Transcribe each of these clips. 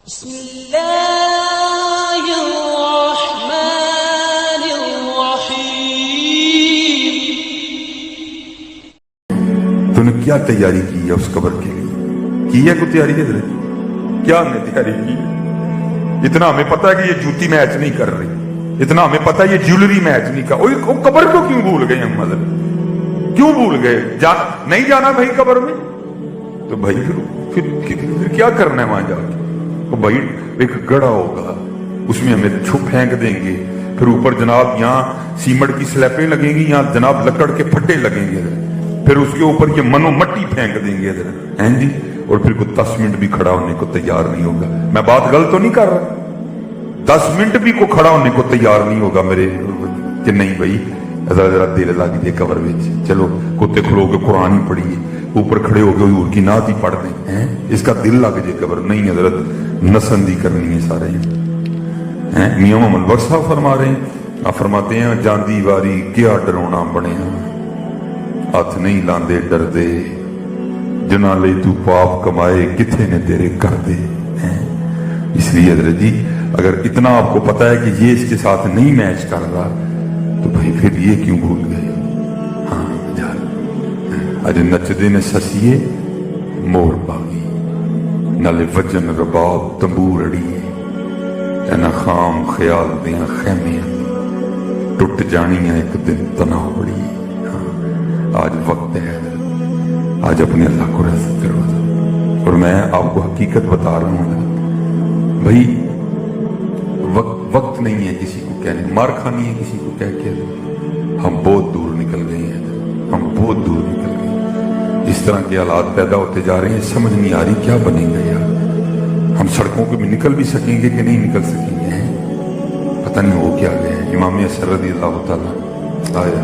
بسم اللہ الرحمن الرحیم۔ تو نے کیا تیاری کی ہے اس قبر کے لیے؟ کی ہے کوئی تیاری ہے؟ کیا ہم نے تیاری کی؟ اتنا ہمیں پتا ہے کہ یہ جوتی میچ نہیں کر رہی، اتنا ہمیں پتا ہے یہ جیولری میچ نہیں کر، قبر کو کیوں بھول گئے ہم؟ مطلب کیوں بھول گئے؟ نہیں جانا بھائی قبر میں تو بھائی پھر کیا کرنا ہے وہاں جا کے؟ بھائی ایک گڑھا ہوگا، اس میں ہمیں چھپ پھینک دیں گے، پھر اوپر جناب یہاں سیمنٹ کی سلیپیں لگیں گی، یہاں جناب لکڑ کے پھٹے لگیں گے، پھر اس کے اوپر یہ منو مٹی پھینک دیں گے ہیں جی، اور پھر کوئی 10 منٹ بھی کھڑا ہونے کو تیار نہیں ہوگا۔ میں بات غلط تو نہیں کر رہا؟ 10 منٹ بھی کو کھڑا ہونے کو تیار نہیں ہوگا میرے کہ نہیں بھائی ذرا دیر لگ جائے قبر میں، چلو کتے کھلو کے قرآن ہی پڑھیے، اوپر کھڑے ہو کے حضور کی نعت ہی پڑھ دیں، اس کا دل لگ جائے قبر۔ نہیں حضرت، نسندی کرنی ہے سارے میاں محمد بخش صاحب فرما رہے ہیں، آپ فرماتے ہیں جاندی واری کیا ڈرونا بنے ہاتھ نہیں لاندے ڈر دے، جنا لے تو پاپ کمائے کتھے نے تیرے کر دے۔ اس لیے حضرت جی اگر اتنا آپ کو پتا ہے کہ یہ اس کے ساتھ نہیں میچ کر رہا تو بھائی پھر یہ کیوں بھول گئے؟ ہاں جان اج نچدے نے سسیے مور باغی، نالے وجن رباب تمبور اڑیے، اینا خام خیال دیاں خیمیاں ٹوٹ جانیاں ایک دن تناؤ بڑی۔ آج وقت ہے آج اپنے اللہ کو رضا کرو، اور میں آپ کو حقیقت بتا رہا ہوں بھائی وقت نہیں ہے کسی کو کہنے، مار کھانی ہے کسی کو کہہ کے، ہم بہت دور نکل گئے ہیں، ہم بہت دور نکل گئے ہیں۔ اس طرح کے حالات پیدا ہوتے جا رہے ہیں، سمجھ نہیں آ رہی کیا بنے گا یار۔ ہم سڑکوں پہ بھی نکل بھی سکیں گے کہ نہیں نکل سکیں گے؟ پتہ نہیں ہو کیا گئے ہیں۔ امام اثر رضی اللہ تعالیٰ آئے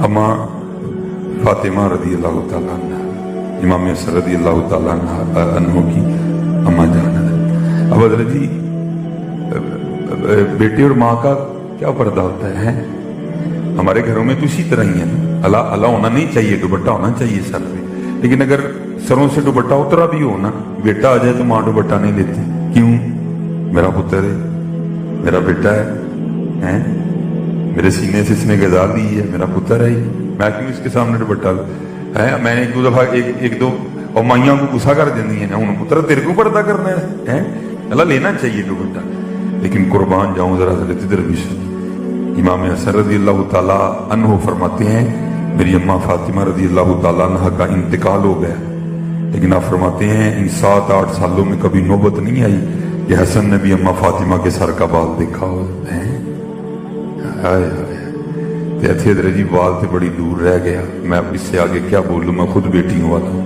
اما فاطمہ رضی اللہ تعالیٰ عنہ، امام اثر رضی اللہ تعالیٰ عنہ کی اما جان۔ اب حضرت جی بیٹے اور ماں کا کیا پردہ ہوتا ہے؟ ہمارے گھروں میں تو اسی طرح ہی ہے، اللہ ہونا نہیں چاہیے، دوپٹہ ہونا چاہیے سر پہ، لیکن اگر سروں سے دوپٹہ اترا بھی ہو نا، بیٹا آ جائے تو ماں دوپٹہ نہیں لیتی۔ کیوں؟ میرا پتر ہے، میرا بیٹا ہے، میرے سینے سے اس نے غذا دی ہے، میرا پتر ہے، میں کیوں اس کے سامنے دوپٹہ ہے؟ میں نے ایک دو دفعہ ایک دو اور مائیاں کو غصہ کر دینی ہے نا، انہوں پتر تیرے کو پردہ کرنا ہے، اللہ لینا چاہیے دوپٹہ، لیکن قربان جاؤں ذرا حضرت ادھر بھی سنی۔ امام حسن رضی اللہ تعالیٰ عنہ فرماتے ہیں میری اماں فاطمہ رضی اللہ تعالیٰ عنہ کا انتقال ہو گیا، لیکن آپ فرماتے ہیں ان 7-8 سالوں میں کبھی نوبت نہیں آئی کہ حسن نے بھی اماں فاطمہ کے سر کا بال دیکھا ہو۔ حضرت جی بال سے بڑی دور رہ گیا، میں اب اس سے آگے کیا بولوں؟ میں خود بیٹیوں والا ہوں،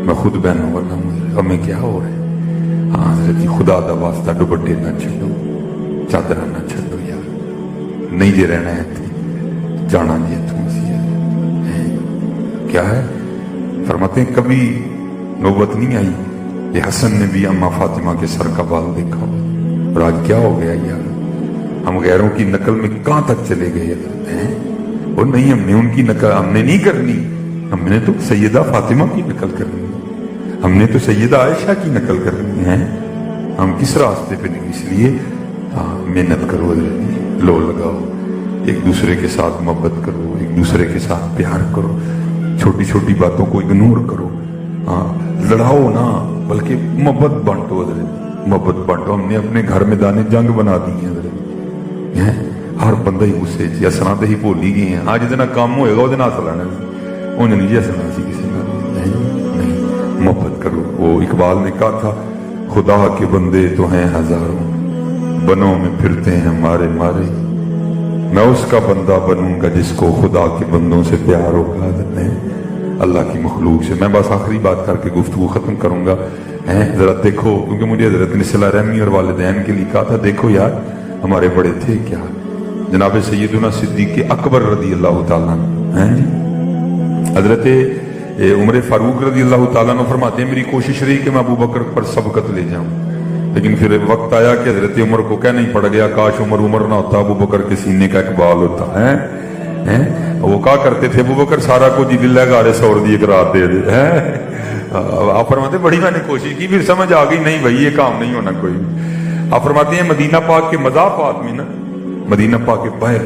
میں خود بہنوں والا ہوں، ہمیں کیا ہو رہا ہے؟ ہاں حضرت جی خدا دا واسطہ دوپٹے نہ چھڈو، چادر نہ چھڈو یار، نہیں جی رہنا ہے جانا جی تم کیا ہے؟ فرماتے ہیں کبھی نوبت نہیں آئی کہ حسن نے بھی اماں فاطمہ کے سر کا بال دیکھا ہو، اور آج کیا ہو گیا یار؟ ہم غیروں کی نقل میں کہاں تک چلے گئے ہیں؟ اور نہیں، ہم نے ان کی نقل ہم نے نہیں کرنی، ہم نے تو سیدہ فاطمہ کی نقل کرنی، ہم نے تو سیدہ عائشہ کی نقل کرنی ہے۔ ہم کس راستے پہ نہیں؟ اس لیے محنت کرو، لو لگاؤ، ایک دوسرے کے ساتھ محبت کرو، ایک دوسرے کے ساتھ پیار کرو، چھوٹی چھوٹی باتوں کو اگنور کرو، لڑاؤ نہ بلکہ محبت بانٹو، محبت بانٹو۔ ہم نے اپنے گھر میں دانے جنگ بنا دی ہیں، ہر بندہ ہی غصے چ ہسنا تو ہی بھول ہی گئے ہیں، ہاں جہاں کام ہوئے گا وہ ہس لینا، انہیں نہیں جی ہسنا سی کسی کا، نہیں، محبت کرو۔ وہ اقبال نے کہا تھا خدا کے بندے تو ہیں ہزاروں، بنوں میں پھرتے ہیں مارے مارے، میں اس کا بندہ بنوں گا جس کو خدا کے بندوں سے پیار ہوگا، اللہ کی مخلوق سے۔ میں بس آخری بات کر کے گفتگو ختم کروں گا، ذرا دیکھو، کیونکہ مجھے حضرت نے صلہ رحمی اور والدین کے لیے کہا تھا، دیکھو یار ہمارے بڑے تھے کیا، جناب سیدنا صدیق اکبر رضی اللہ تعالیٰ عنہ، حضرت عمر فاروق رضی اللہ تعالیٰ عنہ فرماتے ہیں میری کوشش رہی کہ میں ابو بکر پر سبقت لے جاؤں، لیکن پھر وقت آیا کہ حضرت عمر کو کہنا ہی پڑ گیا کاش عمر نہ ہوتا، ابو بکر کے سینے کا اقبال ہوتا ہے۔ وہ کہا کرتے تھے ابو بکر سارا کو جی للہ گارے سور دی ایک رات دے دے، आप फरमाते बड़ी मैंने कोशिश की, फिर समझ आ गई नहीं भाई ये काम नहीं होना कोई। आप फरमाते हैं मदीना पाक के मज़ाफ़ात में ना, मदीना पाक के बाहर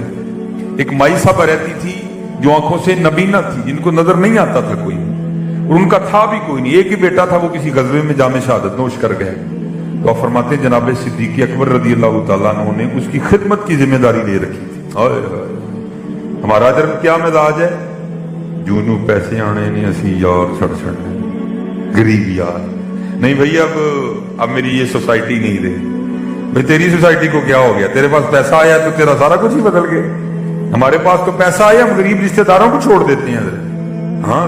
एक माई साहबा रहती थी जो आंखों से नबीना थी, जिनको नजर नहीं आता था कोई, और उनका था भी कोई नहीं, एक ही बेटा था, वो किसी गजबे में जामे शहादत नोश कर गए। तो आप फरमाते हैं जनाब सिद्दीक़ अकबर रज़ी अल्लाह तआला अन्हु ने उसकी खिदमत की जिम्मेदारी ले रखी थी। हाय हाय, हमारा जरा क्या मिजाज है, जूनू पैसे आने नहीं असी यार छड़ छड़ने, गरीब यार नहीं भाई, अब मेरी ये सोसाइटी नहीं रही भाई, तेरी सोसाइटी को क्या हो गया, तेरे पास पैसा आया तो तेरा सारा कुछ ही बदल गया। हमारे पास तो पैसा आया, हम गरीब रिश्तेदारों को छोड़ देते हैं। हाँ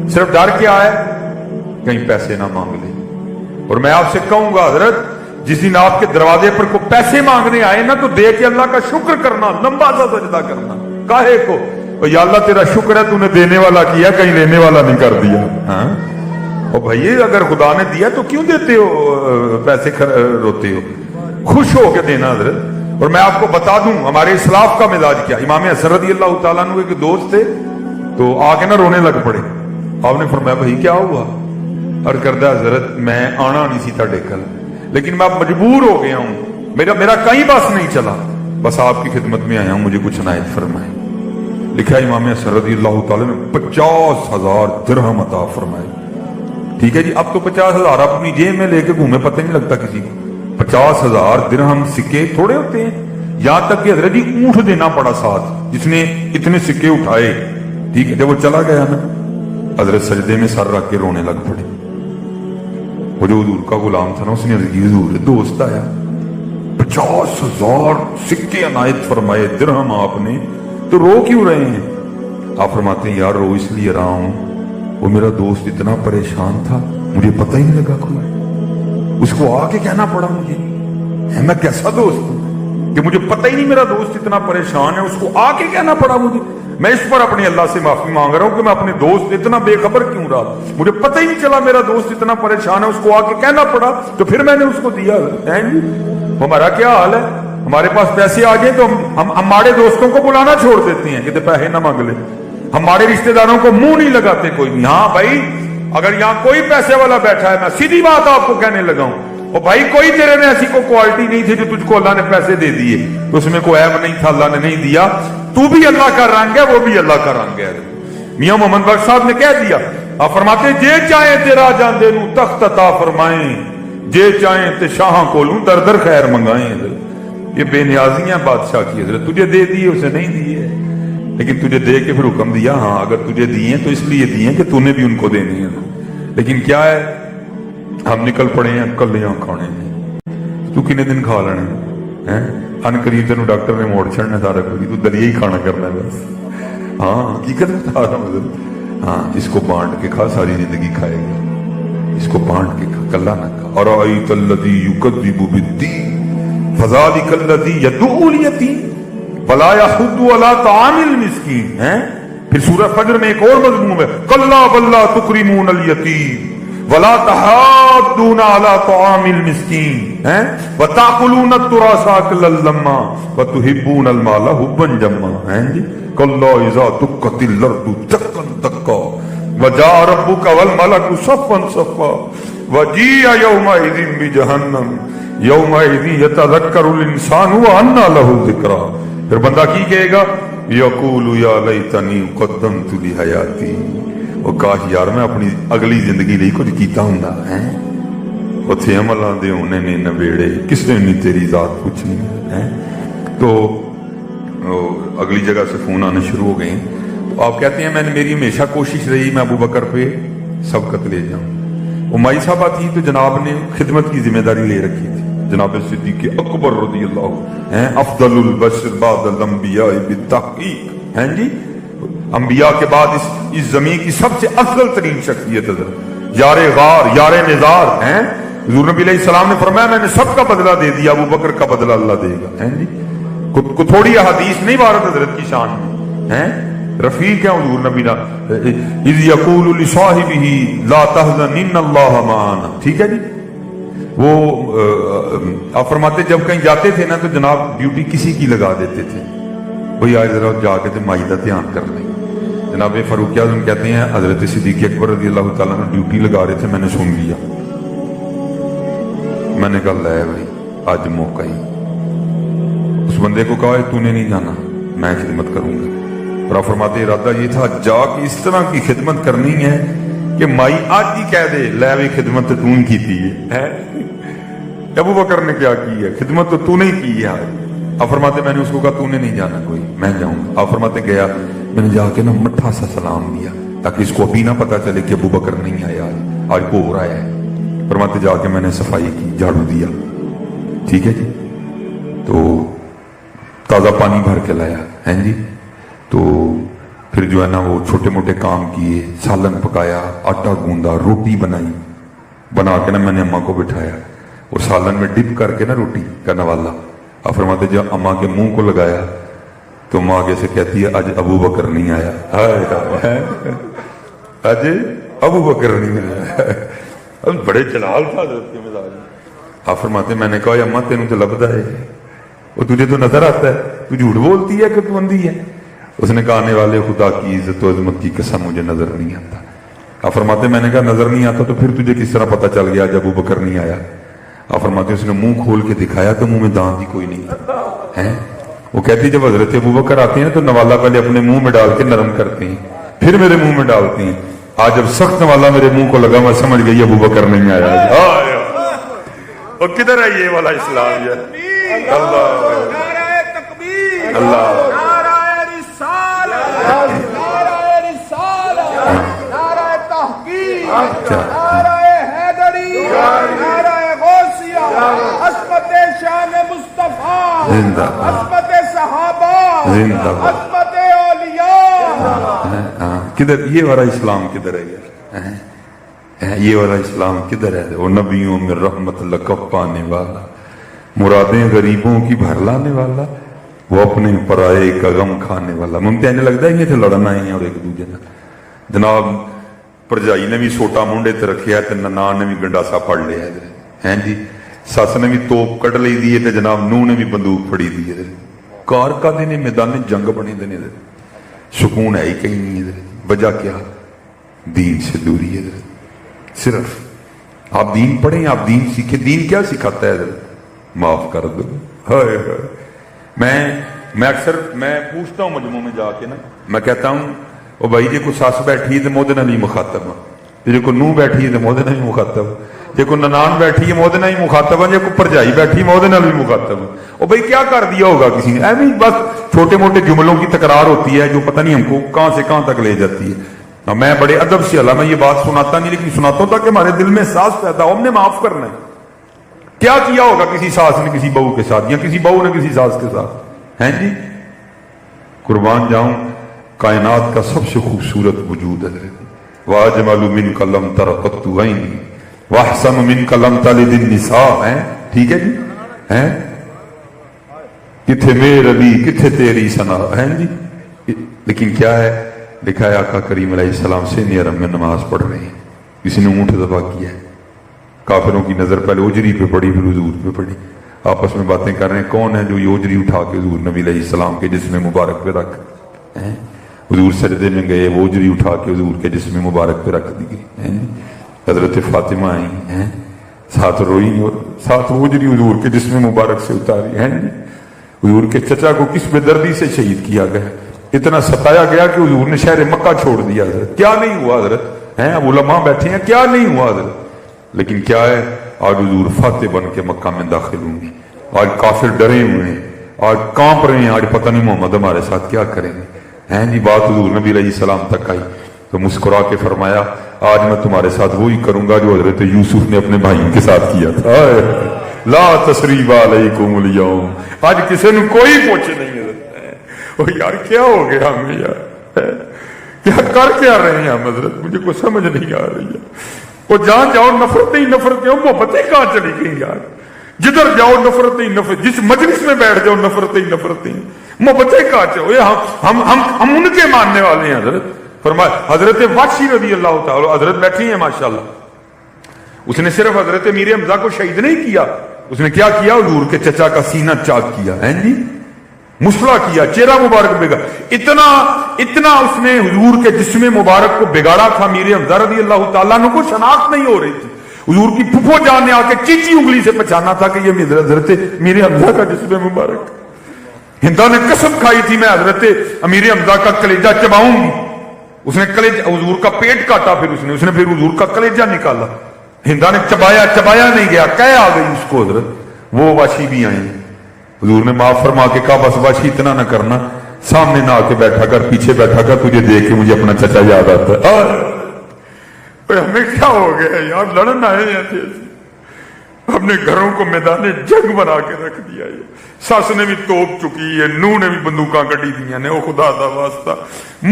सिर्फ डर क्या है, कहीं पैसे ना मांग ले। और मैं आपसे कहूंगा हजरत, जिस दिन आपके दरवाजे पर को पैसे मांगने आए ना, तो दे के अल्लाह का शुक्र करना, लंबा सा सजदा करना, काहे को, और या अल्लाह तेरा शुक्र है तूने देने वाला किया, कहीं लेने वाला नहीं कर दिया। हाँ और भाई अगर खुदा ने दिया तो क्यों देते हो, पैसे रोते हो, खुश हो के देना हजरत। और मैं आपको बता दूं हमारे इस्लाफ का मिजाज क्या, इमाम हसन रज़ी अल्लाह तआला अन्हु के दोस्त थे, तो आके ना रोने लग पड़े। आपने फरमाया भाई क्या हुआ, और करदा हजरत मैं आना नहीं सी ताडे कल, लेकिन मैं अब मजबूर हो गया हूं, मेरा कहीं बस नहीं चला, बस आपकी खिदमत में आया हूं, मुझे कुछ नायत फरमाए। लिखा इमाम हसन रज़ी अल्लाह तआला ने 50,000 दिरहम अता फरमाए। ठीक है जी, अब तो 50,000 अपनी जेब में लेके घूमे, पता नहीं लगता किसी को। 50,000 दिरहम सिक्के थोड़े होते हैं, यहां तक कि हजरत जी ऊंट देना पड़ा साथ, जिसने इतने सिक्के उठाए। ठीक है, जब वो चला गया ना, हजरत सजदे में सर रख के रोने लग पड़े। वो जो हुजूर का गुलाम था ना, उसने हुजूर दोस्त आया, 50,000 सिक्के अनायत फरमाए दिरहम आपने, तो रो क्यों रहे हैं? आप फरमाते हैं यार रो इसलिए रहा हूं, वो मेरा दोस्त इतना परेशान था, मुझे पता ही नहीं लगा कोई, उसको आके कहना पड़ा मुझे, है मैं कैसा दोस्त हूं कि मुझे पता ही नहीं मेरा दोस्त इतना परेशान है, उसको आके कहना पड़ा मुझे। मैं इस पर अपने अल्लाह से माफी मांग रहा हूं कि मैं अपने दोस्त इतना बेखबर क्यों रहा, मुझे पता ही नहीं चला मेरा दोस्त इतना परेशान है, उसको आके कहना पड़ा, तो फिर मैंने उसको दिया। है जी, हमारा क्या हाल है, हमारे पास पैसे आ गए तो हम हमारे दोस्तों को बुलाना छोड़ देते हैं कि पैसे ना मांग ले, हमारे रिश्तेदारों को मुंह नहीं लगाते कोई नहीं। हाँ भाई, अगर यहाँ कोई पैसे वाला बैठा है, मैं सीधी बात आपको कहने लगा हूं, और भाई कोई तेरे में ऐसी कोई क्वालिटी नहीं थी जो तुझको अल्लाह ने पैसे दे दिए, तो उसमें कोई ऐब नहीं था, अल्लाह ने नहीं दिया, तू भी अल्लाह का रंग है, वो भी अल्लाह का रंग है। मियां मोहम्मद बख्श साहब ने कह दिया, आप फरमाते जे चाहे तेरा जांदे नू तख्त अता फरमाए, जे चाहे ते शाह कोलू दर दर खैर मंगाए। ये बेनियाजियां बादशाह की हजरत, तुझे दे दिए उसे नहीं दिए, लेकिन तुझे दे के फिर हुक्म दिया, हाँ अगर तुझे दिए तो इसलिए दिए कि तूने भी उनको देने हैं। लेकिन क्या है, हम निकल पड़े हैं कलियां खाने, तू कितने दिन खा लेने हैं, अनकरीब तेन डॉक्टर ने मोड़ छड़ना सारा कुछ, तू दलिया ही खाना करना है बस। हाँ हकीकत बता रहा हूं, हाँ इसको बांट के खा, सारी जिंदगी खाएगा, इसको बांट के खा, कल्ला ना खा। और अराअयतल्लज़ी युकज़्ज़िबु बिद्दीन फ़ज़ालिकल्लज़ी यदउल यतीम वला यहुद्दु अला तामिल मिस्कीन। है फिर सूरह फज्र में एक और मज़मून है, कल्ला बल्ला तुकरिमूनल यतीम वला तहाद्दूना अला तामिल मिस्कीन, है व ताकुलूनत तुरासा अकलन लम्मा व तुहिब्बूनल माला हुब्बन जम्मा। है जी, कल्ला इज़ा दुक्कतिल अर्दु दक्कन दक्का व जा रब्बुका वल मलकु सफ़्फ़न सफ़्फ़ा व जीअ यौमइज़िन बिजहन्नम यौमइज़िन यतज़क्करुल इंसानु व अन्ना लहुल ज़िक्रा। फिर बंदा की कहेगा, यकूलु या लैतनी क़द्दमतु ली हयाती, वो काश यार मैं अपनी अगली जिंदगी लिए कुछ कीता हुंदा है। उत्थे अमलां दे होने ने नवेड़े, किसने नहीं तेरी जात पूछनी है। तो अगली जगह से फोन आने शुरू हो गए। तो आप कहते हैं मैंने, मेरी हमेशा कोशिश रही मैं अबू बकर पे सबकत ले जाऊं। वो माई साहबा थी तो जनाब ने खिदमत की जिम्मेदारी ले रखी थी, जनाब सिद्दीक़ अकबर रज़ियल्लाहु हैं अफ़ज़लुल बशर बअदल अंबिया बित्तहक़ीक़। हैं जी, अंबिया के बाद इस जमीन की सबसे अफजल तरीन शख्सियत है, यारे गार यारे निज़ार हैं। हुज़ूर नबी अलैहिस्सलाम ने फरमाया मैंने सबका बदला दे दिया, अबू बकर का बदला अल्लाह देगा। हैं जी, को थोड़ी हदीस नहीं वारद हज़रत की शान में हैं, रफीक है हुज़ूर नबी ना, इज़ यक़ूलु लिसाहिबिही ला तहज़न इन्नल्लाह माना। ठीक है जी, वो आप फरमाते जब कहीं जाते थे ना तो जनाब ड्यूटी किसी की लगा देते थे, भाई आज जरा जाके तो माई का ध्यान कर लें, जनाब फारूक आजम कहते हैं हजरत सिद्दीक अकबर रज़ी अल्लाह तआला अन्हु ड्यूटी लगा रहे थे, मैंने सुन लिया। मैंने कहा ले भाई आज मौका ही। उस बंदे को कहा तूने नहीं जाना, मैं खिदमत करूंगा। और फरमाते इरादा ये था जाके इस तरह की खिदमत करनी है कि माई आज ही कह दे ले भी खिदमत तू ही की है। अबू बकर ने क्या की है, खिदमत तो तूने ही की है आज। आप फरमाते मैंने उसको कहा तूने नहीं जाना कोई, मैं जाऊंगा। आप फरमाते गया, मैंने जाके ना मट्ठा सा सलाम दिया ताकि इसको अभी ना पता चले कि अबू बकर नहीं आया, आज को हो रहा है। फरमाते जाके मैंने सफाई की, झाड़ू दिया, ठीक है जी। तो ताजा पानी भर के लाया है जी। तो फिर जो है ना वो छोटे मोटे काम किए, सालन पकाया, आटा गूंदा, रोटी बनाई, बना के ना मैंने अम्मा को बिठाया और सालन में डिप करके ना रोटी का नवाला। अब फरमाते जब अम्मा के मुंह को लगाया तो अम्मा आगे से कहती है आज अबू बकर नहीं आया, आज अबू बकर नहीं आया। अब बड़े जलाल था के मिजाज। आप फरमाते मैंने कहा अम्मा तेनू तो लभदा है, और तुझे तो नजर आता है, तू झूठ बोलती है कि तू अंधी है। उसने कहा आने वाले खुदा की इज्जत और अजमत की कसम मुझे नजर नहीं आता। आप फरमाते मैंने कहा नजर नहीं आता तो फिर तुझे किस तरह पता चल गया जब अबू बकर नहीं आया। आप फरमाते उसने मुंह खोल के दिखाया तो मुंह में दांत ही कोई नहीं है। वो कहती जब हजरत अबू बकर आते हैं तो नवाला पहले अपने मुंह में डाल के नरम करते हैं, फिर मेरे मुंह में डालते हैं। आज जब सख्त नवाला मेरे मुंह को लगा मैं समझ गई अबू बकर नहीं आया। और किधर है ये वाला इस्लाम? अल्लाह अल्लाह किधर ये वाला इस्लाम किधर है यार? ये वाला इस्लाम किधर है? वो नबियों में रहमत लकब पाने वाला, मुरादें गरीबों की भर लाने वाला, वो अपने पराये का गम खाने वाला। मुमते ने लगता है ये लड़ना ही है और एक दूजे ने। जनाब भरजाई ने भी सोटा मुंडे ते रखिया ते ननान ने भी गंडासा फड़ लिया है जी। सस ने भी तोप कड़ ली दी है, जनाब नूह ने भी बंदूक फड़ी दी है। कार का दिन मैदान जंग बने दिन, सुकून है ही कहीं नहीं इधर। वजह क्या? दीन से दूरी है इधर। सिर्फ आप दीन पढ़े, आप दीन सीखे। दीन क्या सिखाता है इधर? माफ कर दो। हाय हाय। मैं अक्सर मैं पूछता हूं मजमू में जाके ना, मैं कहता हूं ओ भाई जे को सस बैठी तो मोदे नाल ही मुखातब, जे को नूह बैठी है तो मोदे नाल ही मुखातब, जे को ननान बैठी है मोदे नाल ही मुखातब, जे को भरजाई बैठी मोदे नाल भी मुखातब। ओ भाई क्या कर दिया होगा किसी ने? ऐਵੇਂ बस छोटे मोटे जुमलों की तकरार होती है जो पता नहीं हमको कहां से कहां तक ले जाती है। मैं बड़े अदब से अल्लाह मैं ये बात सुनाता नहीं, लेकिन सुनाता हूं ताकि हमारे दिल में एहसास पैदा हो, हमने माफ करना है। क्या किया होगा किसी सास ने किसी बहू के साथ, या किसी बहू ने किसी सास के साथ? हैं जी, कुर्बान जाऊं कायनात का सबसे खूबसूरत वजूद है। वाजमलु मिन कलम तरकतु ऐनी वाहसन मिन कलम तलिदिन निसा है। ठीक है जी, हैं किथे मेर अली किथे तेरी सना है जी। लेकिन क्या है लिखा है आका करीम अलैहिस्सलाम से नियरम में नमाज पढ़ रहे हैं, किसी ने ऊंट दबा किया है, काफिरों की नजर पहले उजरी पे पड़ी फिर हुजूर पे पड़ी, आपस में बातें कर रहे हैं कौन है जो ये उजरी उठा के हुजूर नबी अलैहिस्सलाम के जिस्म मुबारक पे रख। हुजूर सजदे में गए, वो उजरी उठा के हुजूर के जिस्म मुबारक पे रख दी गई। हजरत फातिमा आई हैं, साथ रोई और साथ उजरी हुजूर के जिस्म मुबारक से उतारी है। हुजूर के चचा को किस बेदर्दी से शहीद किया गया, इतना सताया गया कि हुजूर ने शहर मक्का छोड़ दिया। हजरत क्या नहीं हुआ हजरत हैं, अब उलमा बैठे हैं, क्या नहीं हुआ हजरत। लेकिन क्या है आज हुजूर फाते बन के मक्का में दाखिल होंगे, आज काफिर डरे हुए हैं, आज कांप रहे हैं, आज पता नहीं मोहम्मद हमारे साथ क्या करेंगे। हैं जी, बात हुजूर नबी अलैहिस्सलाम तक आई तो मुस्कुरा के फरमाया आज मैं तुम्हारे साथ वही करूंगा जो हजरत यूसुफ ने अपने भाइयों के साथ किया था। ला तसरीबा अलैकुमुल यौम, आज किसी ने कोई पूछे नहीं है। ओ यार क्या हो गया हमें यार, क्या कर क्या रहे हैं हम हजरत, मुझे कुछ समझ नहीं आ रही है। वो जहां जाओ नफरतें ही नफरतें, मोहब्बतें कहां चली गई यार। जिधर जाओ नफरतें ही नफरत, जिस मजलिस में बैठ जाओ नफरतें ही नफरतें, मोहब्बतें कहां चलो। हम उनके मानने वाले हैं हजरत। फरमाया हजरत वाशी रज़ी अल्लाह ताला, हजरत बैठी है माशाल्लाह, उसने सिर्फ हजरत मीर हमजा को शहीद नहीं किया, उसने क्या किया हुजूर के चचा का सीना चाक किया है जी, मुसला किया, चेहरा मुबारक बेगा। इतना اتنا اس نے حضور کے جسم مبارک کو بگاڑا تھا، امیر حمزہ رضی اللہ تعالیٰ عنہ کو شناخت نہیں ہو رہی تھی، حضور کی پھپھو جان نے آ کے چیچی انگلی سے پہچانا تھا کہ یہ حضرت امیر حمزہ کا جسم مبارک۔ ہندا نے قسم کھائی تھی میں حضرت امیر حمزہ کا کلیجہ چباؤں گی، اس نے کلیجہ حضور کا پیٹ کاٹا، پھر اس نے پھر حضور کا کلیجہ نکالا، ہندا نے چبایا نہیں گیا، کہہ آ گئی اس کو حضرت، وہ واشی بھی آئیں، حضور نے معاف فرما کے کہا بس واشی اتنا نہ کرنا، سامنے نہ آ کے بیٹھا کر، پیچھے بیٹھا کر، تجھے دیکھ کے مجھے اپنا چچا یاد آتا ہے۔ ہمیں کیا ہو گیا یار، لڑن آئے ہیں، اپنے گھروں کو میدان جنگ بنا کے رکھ دیا ہے، ساس نے بھی توپ چکی ہے، نو نے بھی بندوقاں کٹی دیا نے، او خدا دا واسطہ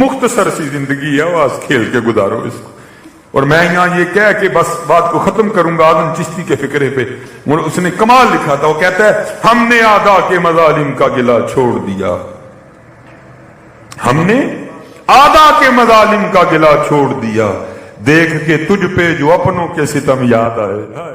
مختصر سی زندگی ہے، آواز کھیل کے گزارو اس کو۔ اور میں یہاں یہ کہہ کے بس بات کو ختم کروں گا آدم چشتی کے فکرے پہ، اس نے کمال لکھا تھا، وہ کہتا ہے ہم نے آدھا کے مظالم کا گلہ چھوڑ دیا، ہم نے آدھا کے مظالم کا گلہ چھوڑ دیا، دیکھ کے تجھ پہ جو اپنوں کے ستم یاد آئے۔